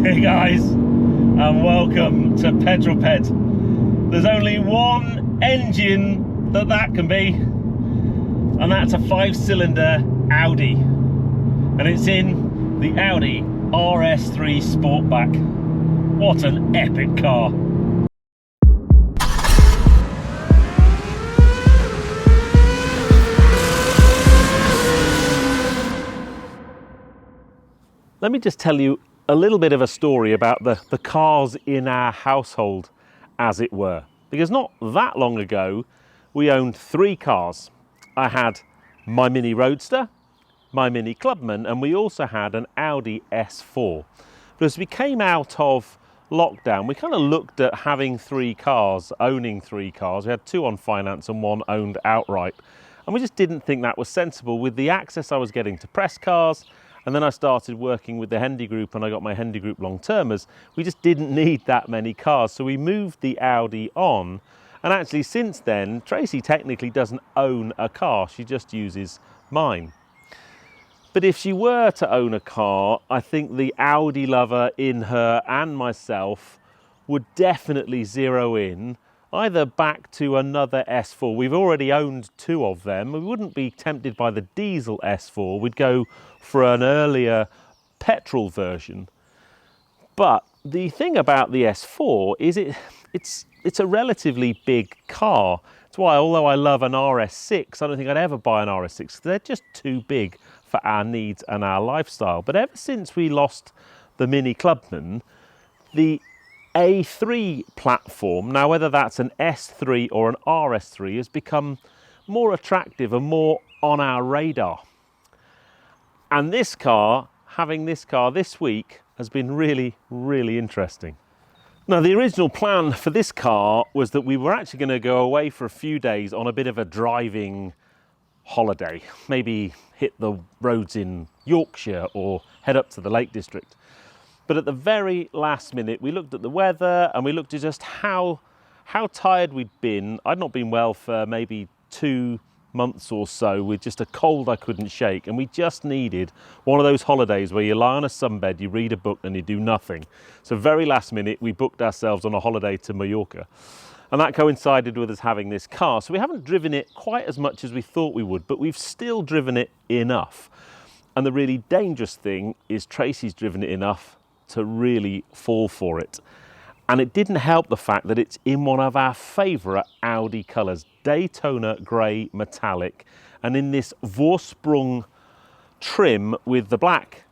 Hey guys, and welcome to Petrol Ped. There's only one engine that can be, and that's a 5-cylinder Audi, and it's in the Audi RS3 Sportback. What an epic car. Let me just tell you a little bit of a story about the cars in our household, as it were. Because not that long ago, we owned 3 cars. I had my Mini Roadster, my Mini Clubman, and we also had an Audi S4. But as we came out of lockdown, we kind of looked at having 3 cars, owning 3 cars. We had 2 on finance and 1 owned outright. And we just didn't think that was sensible with the access I was getting to press cars. And then I started working with the Hendy Group and I got my Hendy Group long-termers. We just didn't need that many cars. So we moved the Audi on. And actually since then, Tracy technically doesn't own a car. She just uses mine. But if she were to own a car, I think the Audi lover in her and myself would definitely zero in either back to another S4. We've already owned 2 of them. We wouldn't be tempted by the diesel S4. We'd go for an earlier petrol version. But the thing about the S4 is it's a relatively big car. That's why, although I love an RS6, I don't think I'd ever buy an RS6 because they're just too big for our needs and our lifestyle. But ever since we lost the Mini Clubman, the A3 platform, now whether that's an S3 or an RS3, has become more attractive and more on our radar. And this car, having this car this week, has been really, really interesting. Now, the original plan for this car was that we were actually going to go away for a few days on a bit of a driving holiday, maybe hit the roads in Yorkshire or head up to the Lake District. But at the very last minute, we looked at the weather and we looked at just how tired we'd been. I'd not been well for maybe 2 months or so with just a cold I couldn't shake. And we just needed one of those holidays where you lie on a sunbed, you read a book and you do nothing. So very last minute, we booked ourselves on a holiday to Mallorca. And that coincided with us having this car. So we haven't driven it quite as much as we thought we would, but we've still driven it enough. And the really dangerous thing is Tracy's driven it enough to really fall for it. And it didn't help the fact that it's in one of our favourite Audi colours, Daytona Grey Metallic, and in this Vorsprung trim with the black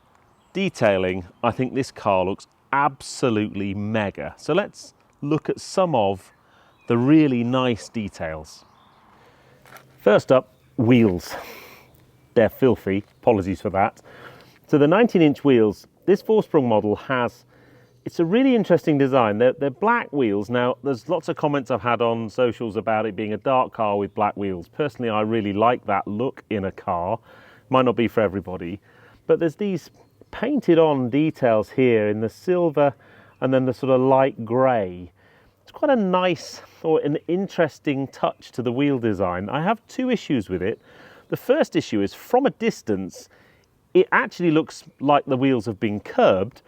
detailing. I think this car looks absolutely mega. So let's look at some of the really nice details. First up, wheels. They're filthy, apologies for that. So the 19-inch wheels, this 4-sprung model has, it's a really interesting design. They're black wheels. Now, there's lots of comments I've had on socials about it being a dark car with black wheels. Personally, I really like that look in a car. Might not be for everybody. But there's these painted on details here in the silver and then the sort of light grey. It's quite a nice or an interesting touch to the wheel design. I have 2 issues with it. The first issue is from a distance, it actually looks like the wheels have been curbed.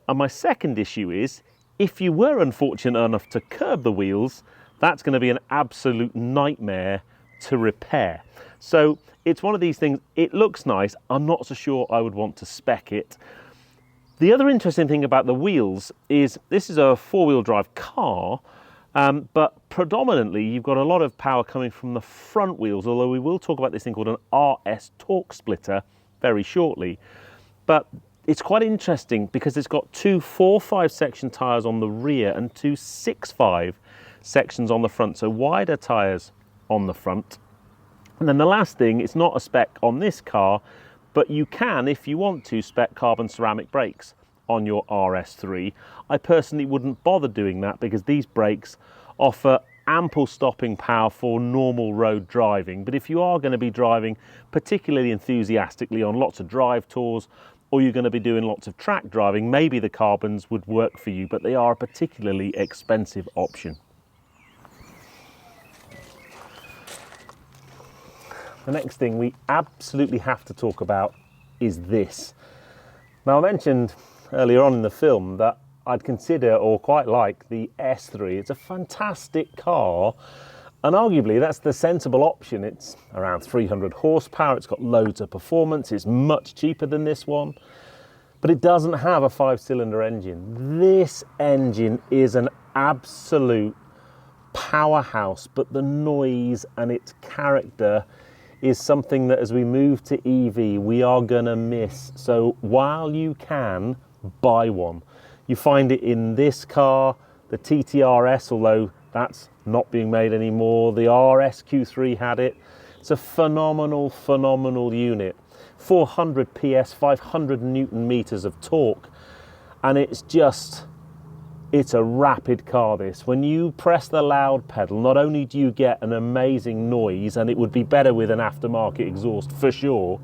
And my second issue is, if you were unfortunate enough to curb the wheels, that's going to be an absolute nightmare to repair. So it's one of these things, it looks nice. I'm not so sure I would want to spec it. The other interesting thing about the wheels is this is a 4-wheel drive car, but predominantly you've got a lot of power coming from the front wheels, although we will talk about this thing called an RS torque splitter very shortly. But it's quite interesting because it's got 2 4.5 section tyres on the rear and 2 6.5 sections on the front, so wider tyres on the front. And then the last thing, it's not a spec on this car, but you can, if you want to, spec carbon ceramic brakes on your RS3. I personally wouldn't bother doing that because these brakes offer ample stopping power for normal road driving. But if you are going to be driving particularly enthusiastically on lots of drive tours, or you're going to be doing lots of track driving, maybe the carbons would work for you, but they are a particularly expensive option. The next thing we absolutely have to talk about is this. Now, I mentioned earlier on in the film that I'd consider or quite like the S3. It's a fantastic car, and arguably that's the sensible option. It's around 300 horsepower, it's got loads of performance, it's much cheaper than this one, but it doesn't have a 5-cylinder engine. This engine is an absolute powerhouse, but the noise and its character is something that as we move to EV we are gonna miss. So while you can, buy one. You find it in this car, the TTRS, although that's not being made anymore. The RS Q3 had it. It's a phenomenal, phenomenal unit. 400 PS, 500 Newton meters of torque, and it's a rapid car, this. When you press the loud pedal, not only do you get an amazing noise, and it would be better with an aftermarket exhaust for sure,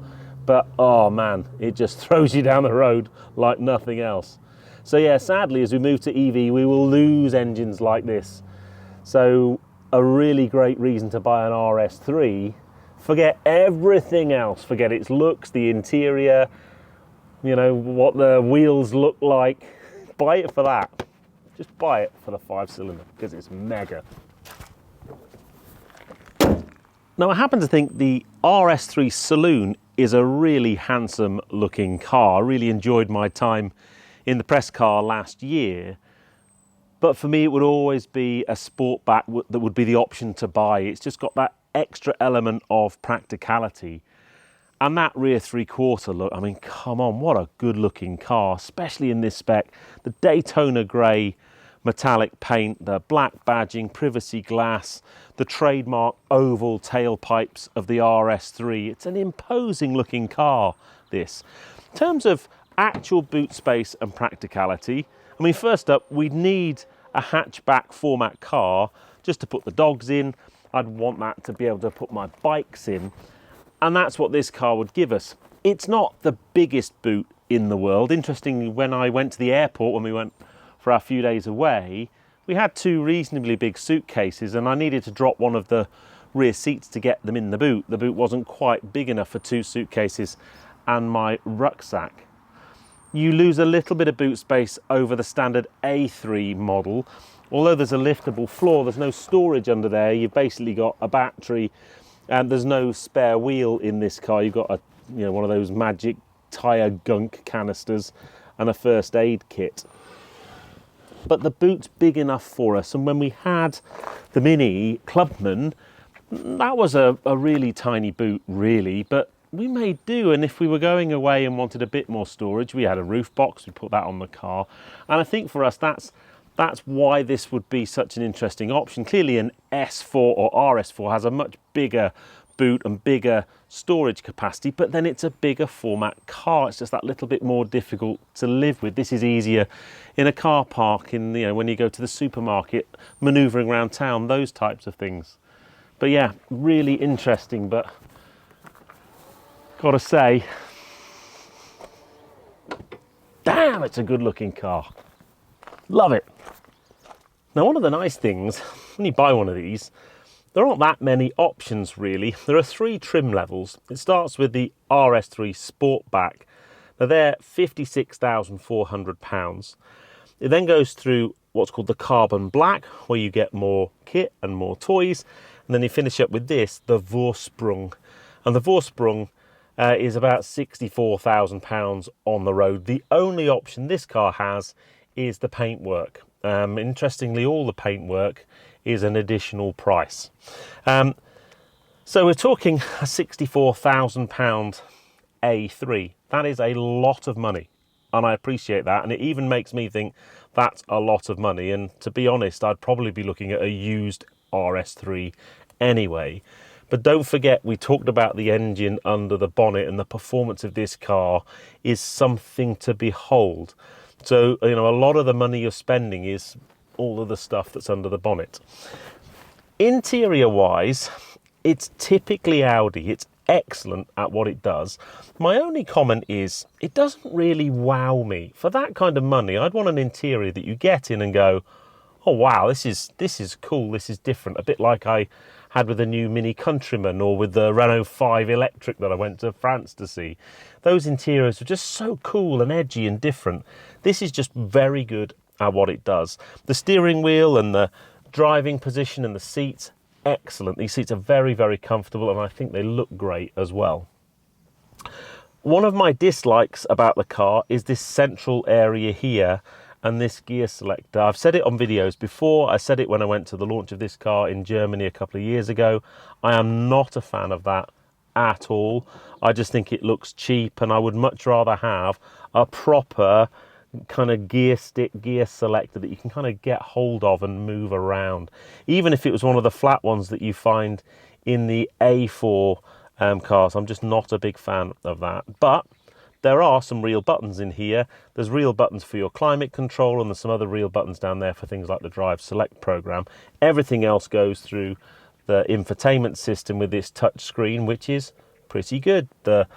but oh man, it just throws you down the road like nothing else. So yeah, sadly, as we move to EV, we will lose engines like this. So a really great reason to buy an RS3. Forget everything else. Forget its looks, the interior, you know, what the wheels look like. Buy it for that. Just buy it for the 5-cylinder because it's mega. Now, I happen to think the RS3 Saloon is a really handsome looking car. I really enjoyed my time in the press car last year, but for me it would always be a Sportback that would be the option to buy. It's just got that extra element of practicality, and that rear 3/4 look, I mean, come on, what a good looking car, especially in this spec. The Daytona grey metallic paint, the black badging, privacy glass, the trademark oval tailpipes of the RS3. It's an imposing looking car, this. In terms of actual boot space and practicality, I mean, first up, we'd need a hatchback format car just to put the dogs in. I'd want that to be able to put my bikes in, and that's what this car would give us. It's not the biggest boot in the world. Interestingly, when I went to the airport, when we went for our few days away, we had 2 reasonably big suitcases, and I needed to drop one of the rear seats to get them in the boot. The boot wasn't quite big enough for 2 suitcases and my rucksack. You lose a little bit of boot space over the standard A3 model. Although there's a liftable floor, there's no storage under there. You've basically got a battery, and there's no spare wheel in this car. You've got one of those magic tyre gunk canisters and a first aid kit. But the boot's big enough for us, and when we had the Mini Clubman, that was a really tiny boot, really, but we made do. And if we were going away and wanted a bit more storage, we had a roof box, we put that on the car. And I think for us, that's why this would be such an interesting option. Clearly an S4 or RS4 has a much bigger boot and bigger storage capacity, but then it's a bigger format car. It's just that little bit more difficult to live with. This is easier in a car park, when you go to the supermarket, manoeuvring around town, those types of things. But yeah, really interesting, but gotta say, damn, it's a good looking car. Love it. Now, one of the nice things when you buy one of these, there aren't that many options really. There are 3 trim levels. It starts with the RS3 Sportback. Now they're £56,400. It then goes through what's called the Carbon Black, where you get more kit and more toys. And then you finish up with this, the Vorsprung. And the Vorsprung is about £64,000 on the road. The only option this car has is the paintwork. Interestingly, all the paintwork is an additional price. So we're talking a £64,000 A3. That is a lot of money, and I appreciate that, and it even makes me think that's a lot of money. And to be honest, I'd probably be looking at a used RS3 anyway. But don't forget, we talked about the engine under the bonnet, and the performance of this car is something to behold. So, a lot of the money you're spending is all of the stuff that's under the bonnet. Interior wise, it's typically Audi. It's excellent at what it does. My only comment is it doesn't really wow me. For that kind of money, I'd want an interior that you get in and go, oh wow, this is cool, this is different. A bit like I had with the new Mini Countryman or with the Renault 5 electric that I went to France to see. Those interiors were just so cool and edgy and different. This is just very good at what it does. The steering wheel and the driving position and the seats, excellent. These seats are very, very comfortable, and I think they look great as well. One of my dislikes about the car is this central area here and this gear selector. I've said it on videos before. I said it when I went to the launch of this car in Germany a couple of years ago. I am not a fan of that at all. I just think it looks cheap, and I would much rather have a proper kind of gear stick, gear selector that you can kind of get hold of and move around. Even if it was one of the flat ones that you find in the A4 cars, I'm just not a big fan of that. But there are some real buttons in here. There's real buttons for your climate control, and there's some other real buttons down there for things like the Drive Select program. Everything else goes through the infotainment system with this touch screen, which is pretty good. The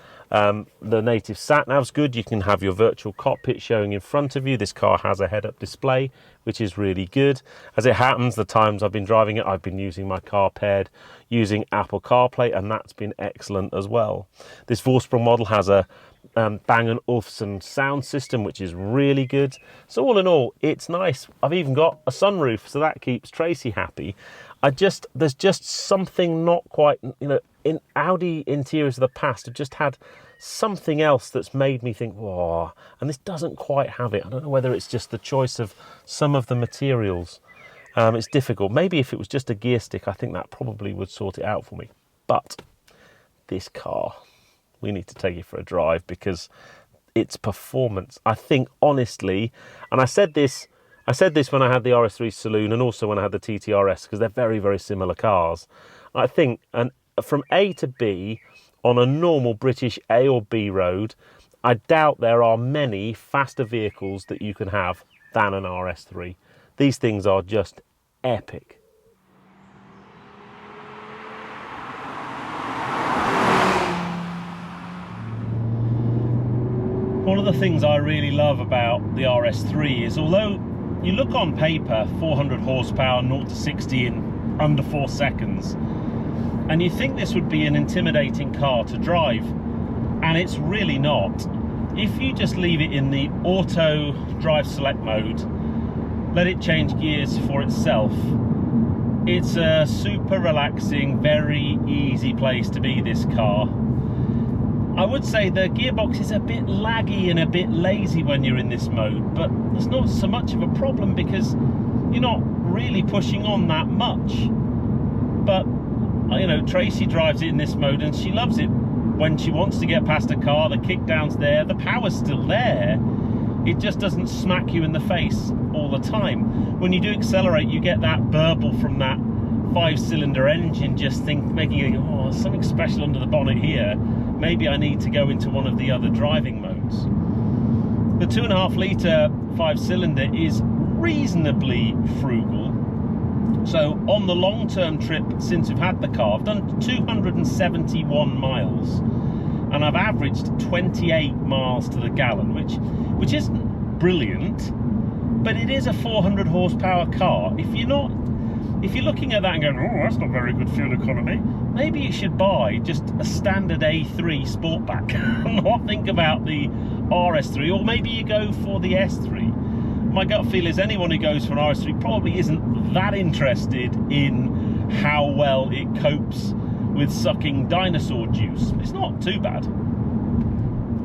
native sat-nav's good. You can have your virtual cockpit showing in front of you. This car has a head-up display, which is really good. As it happens, the times I've been driving it, I've been using my car ped, using Apple CarPlay, and that's been excellent as well. This Vorsprung model has a Bang & Olufsen sound system, which is really good. So all in all, it's nice. I've even got a sunroof, so that keeps Tracy happy. There's just something not quite, in Audi interiors of the past, have just had something else that's made me think, whoa, and this doesn't quite have it. I don't know whether it's just the choice of some of the materials. It's difficult. Maybe if it was just a gear stick, I think that probably would sort it out for me. But this car, we need to take it for a drive, because its performance, I think, honestly, and I said this when I had the RS3 Saloon and also when I had the TTRS, because they're very, very similar cars. I think from A to B on a normal British A or B road, I doubt there are many faster vehicles that you can have than an RS3. These things are just epic. One of the things I really love about the RS3 is, although you look on paper 400 horsepower, 0 to 60 in under 4 seconds, and you think this would be an intimidating car to drive, and it's really not. If you just leave it in the auto drive select mode, let it change gears for itself, it's a super relaxing, very easy place to be, this car. I would say the gearbox is a bit laggy and a bit lazy when you're in this mode, but it's not so much of a problem because you're not really pushing on that much. But Tracy drives it in this mode and she loves it. When she wants to get past a car, the kickdown's there, the power's still there. It just doesn't smack you in the face all the time. When you do accelerate, you get that burble from that 5-cylinder engine, just making you think, oh, there's something special under the bonnet here. Maybe I need to go into one of the other driving modes. The 2.5 litre 5-cylinder is reasonably frugal. So on the long-term trip since we've had the car, I've done 271 miles and I've averaged 28 miles to the gallon, which isn't brilliant, but it is a 400 horsepower car. If you're looking at that and going, oh, that's not very good fuel economy, maybe you should buy just a standard A3 Sportback and not think about the RS3, or maybe you go for the S3. My gut feel is anyone who goes for an RS3 probably isn't that interested in how well it copes with sucking dinosaur juice. It's not too bad.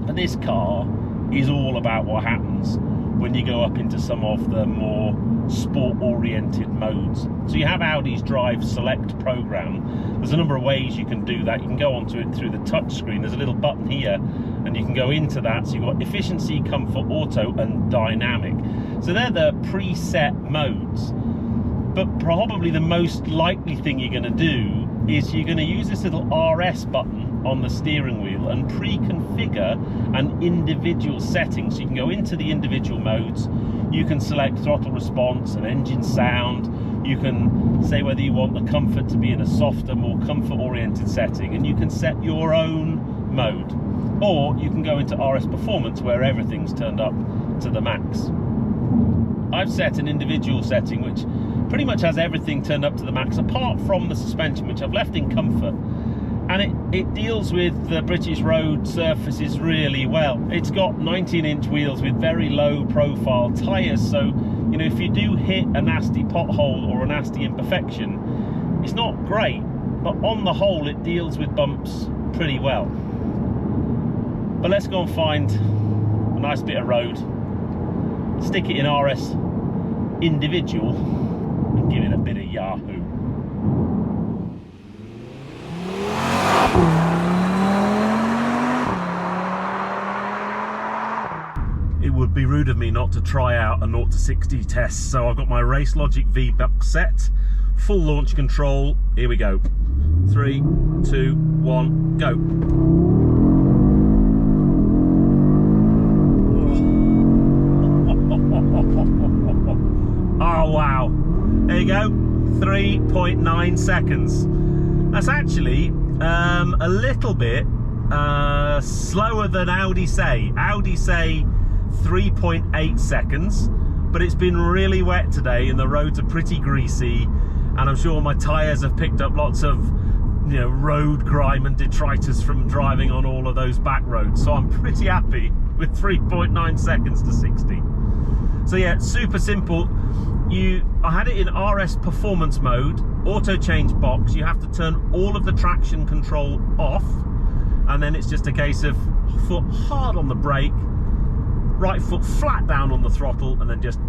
But this car is all about what happens when you go up into some of the more sport-oriented modes. So you have Audi's Drive Select program. There's a number of ways you can do that. You can go onto it through the touch screen. There's a little button here and you can go into that. So you've got efficiency, comfort, auto and dynamic. So they're the preset modes. But probably the most likely thing you're going to do is you're going to use this little RS button on the steering wheel and pre-configure an individual setting. So you can go into the individual modes, you can select throttle response and engine sound, you can say whether you want the comfort to be in a softer, more comfort oriented setting, and you can set your own mode. Or you can go into RS Performance where everything's turned up to the max. I've set an individual setting which pretty much has everything turned up to the max, apart from the suspension, which I've left in comfort. And it deals with the British road surfaces really well. It's got 19-inch wheels with very low profile tyres, so you know, if you do hit a nasty pothole or a nasty imperfection, it's not great, but on the whole it deals with bumps pretty well. But let's go and find a nice bit of road, stick it in RS individual and give it a bit of yahoo. It would be rude of me not to try out a 0 to 60 test, so I've got my Race Logic V-Buck set, full launch control. Here we go. 3, 2, 1, go. Oh wow, there you go, 3.9 seconds. That's actually a little bit slower than Audi say. Audi say 3.8 seconds, but it's been really wet today and the roads are pretty greasy, and I'm sure my tyres have picked up lots of, you know, road grime and detritus from driving on all of those back roads, so I'm pretty happy with 3.9 seconds to 60. So yeah, super simple. I had it in RS performance mode, auto change box. You have to turn all of the traction control off, and then it's just a case of foot hard on the brake, right foot flat down on the throttle, and then just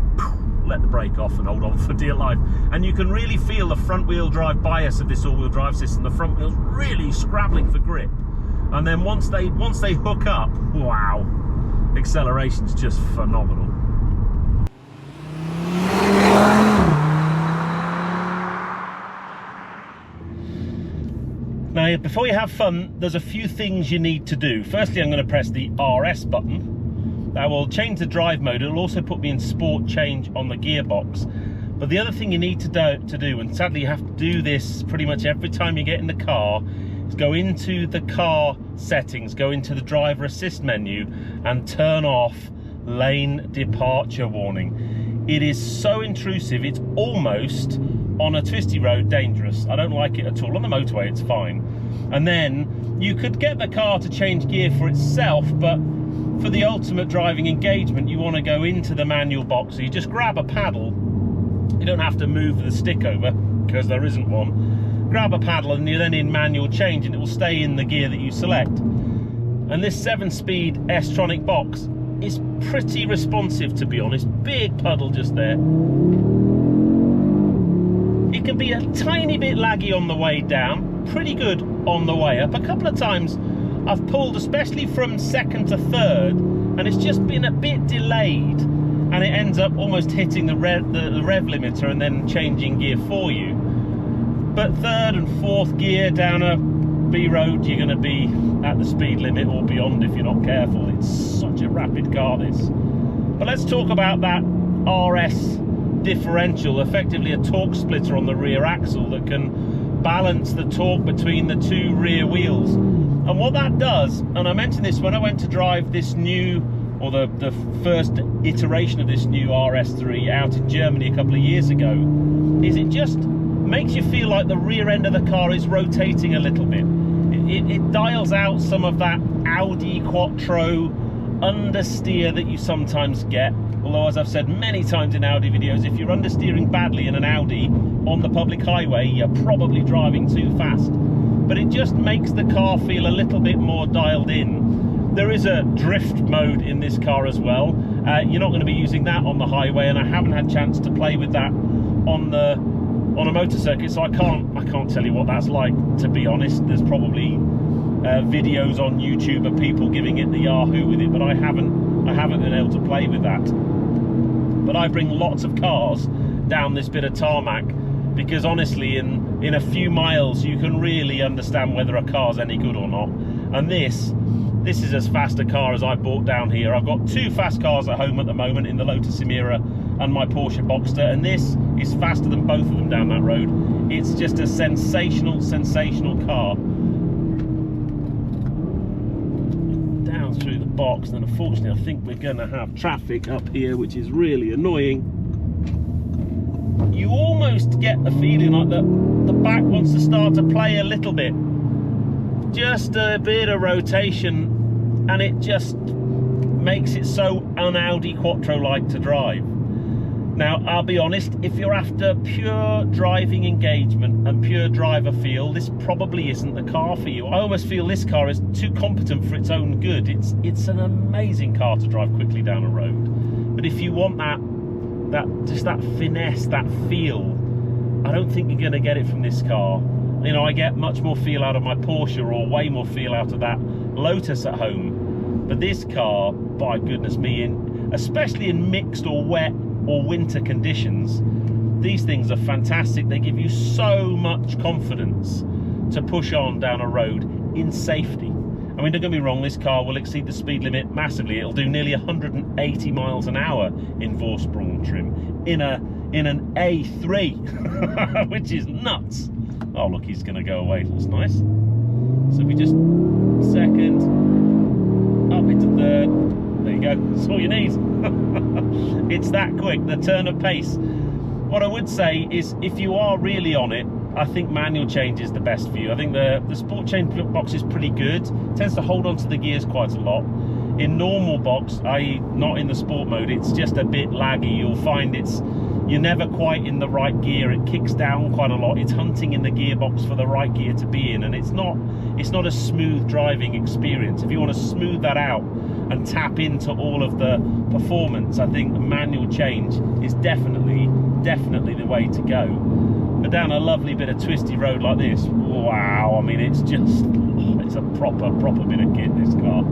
let the brake off and hold on for dear life. And you can really feel the front wheel drive bias of this all-wheel drive system. The front wheel's really scrabbling for grip, and then once they hook up, wow, acceleration's just phenomenal. Now, before you have fun, there's a few things you need to do. Firstly, I'm going to press the RS button. That will change the drive mode. It'll also put me in sport change on the gearbox. But the other thing you need to do, and sadly you have to do this pretty much every time you get in the car, is go into the car settings, go into the driver assist menu and turn off lane departure warning. It is so intrusive, it's almost, on a twisty road, dangerous. I don't like it at all. On the motorway it's fine. And then you could get the car to change gear for itself, but for the ultimate driving engagement you want to go into the manual box. So you just grab a paddle. You don't have to move the stick over because there isn't one. Grab a paddle and you're then in manual change and it will stay in the gear that you select. And this 7-speed S-tronic box is pretty responsive, to be honest. Big puddle just there. It can be a tiny bit laggy on the way down, pretty good on the way up. A couple of times I've pulled, especially from second to third, and it's just been a bit delayed, and it ends up almost hitting the rev limiter and then changing gear for you. But third and fourth gear down a B road, you're going to be at the speed limit or beyond if you're not careful. It's such a rapid car, this. But let's talk about that RS differential, effectively a torque splitter on the rear axle that can balance the torque between the two rear wheels. And what that does, and I mentioned this when I went to drive this new, or the first iteration of this new RS3 out in Germany a couple of years ago, is it just makes you feel like the rear end of the car is rotating a little bit. It dials out some of that Audi Quattro understeer that you sometimes get. Although, as I've said many times in Audi videos, if you're understeering badly in an Audi on the public highway, you're probably driving too fast. But it just makes the car feel a little bit more dialed in. There is a drift mode in this car as well. You're not going to be using that on the highway, and I haven't had a chance to play with that on a motor circuit, so I can't tell you what that's like, to be honest. There's probably videos on YouTube of people giving it the Yahoo with it, but I haven't been able to play with that. But I bring lots of cars down this bit of tarmac because honestly in a few miles you can really understand whether a car's any good or not. And this is as fast a car as I've bought down here. I've got two fast cars at home at the moment, in the Lotus Emira and my Porsche Boxster, and this is faster than both of them down that road. It's just a sensational car. Down through the box, and unfortunately I think we're going to have traffic up here, which is really annoying. you almost get the feeling like the back wants to start to play a little bit. Just a bit of rotation, and it just makes it so un-Audi Quattro-like to drive. Now, I'll be honest, if you're after pure driving engagement and pure driver feel, this probably isn't the car for you. I almost feel this car is too competent for its own good. It's an amazing car to drive quickly down a road. But if you want just that finesse, that feel, I don't think you're going to get it from this car. You know, I get much more feel out of my Porsche, or way more feel out of that Lotus at home. But this car, by goodness me, especially in mixed or wet or winter conditions, these things are fantastic. They give you so much confidence to push on down a road in safety. I mean, don't get me wrong, this car will exceed the speed limit massively. It'll do nearly 180 miles an hour in Vorsprung trim in an A3, which is nuts. Oh look, he's going to go away. That's nice. So we just second, up into third. There you go. That's all you need. It's that quick, the turn of pace. What I would say is, if you are really on it, I think manual change is the best for you. I think the sport change box is pretty good. It tends to hold on to the gears quite a lot. In normal box, i.e. not in the sport mode, it's just a bit laggy. You'll find you're never quite in the right gear. It kicks down quite a lot. It's hunting in the gearbox for the right gear to be in, and it's not a smooth driving experience. If you want to smooth that out and tap into all of the performance, I think manual change is definitely the way to go. But down a lovely bit of twisty road like this, wow, I mean, it's a proper bit of kit, this car.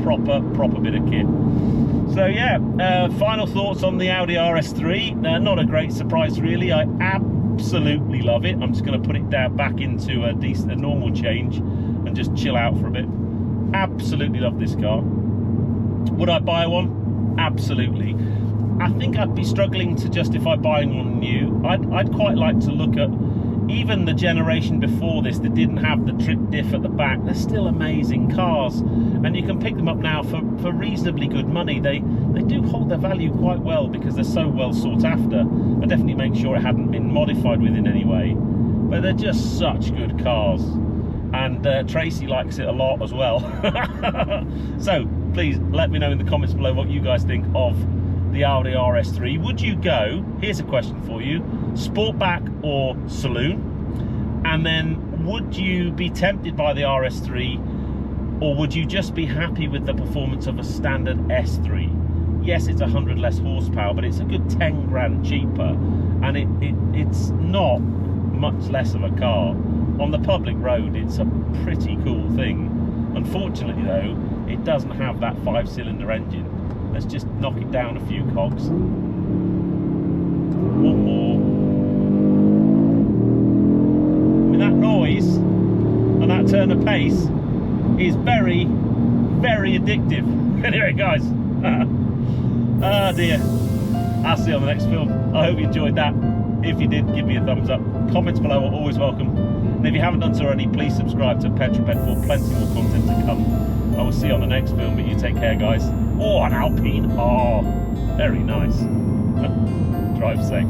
Proper bit of kit. So yeah, final thoughts on the Audi RS3. Not a great surprise really. I absolutely love it. I'm just going to put it back into a normal change and just chill out for a bit. Absolutely love this car. Would I buy one? Absolutely. I think I'd be struggling to justify buying one new. I'd quite like to look at even the generation before this that didn't have the trick diff at the back. They're still amazing cars, and you can pick them up now for reasonably good money. They do hold their value quite well because they're so well sought after. I definitely make sure it hadn't been modified with in any way, but they're just such good cars, and Tracy likes it a lot as well. So please let me know in the comments below what you guys think of the Audi RS3. Would you go, here's a question for you, Sportback or Saloon? And then would you be tempted by the RS3, or would you just be happy with the performance of a standard S3? Yes, it's 100 less horsepower, but it's a good 10 grand cheaper, and it's not much less of a car. On the public road, it's a pretty cool thing. Unfortunately though, it doesn't have that 5-cylinder engine. Let's just knock it down a few cogs. One more. I mean, that noise and that turn of pace is very, very addictive. Anyway, guys. Oh dear. I'll see you on the next film. I hope you enjoyed that. If you did, give me a thumbs up. Comments below are always welcome. And if you haven't done so already, please subscribe to Petrol Ped for plenty more content to come. I will see you on the next film, but you take care, guys. Oh, an Alpine. Oh, very nice. Drive safe.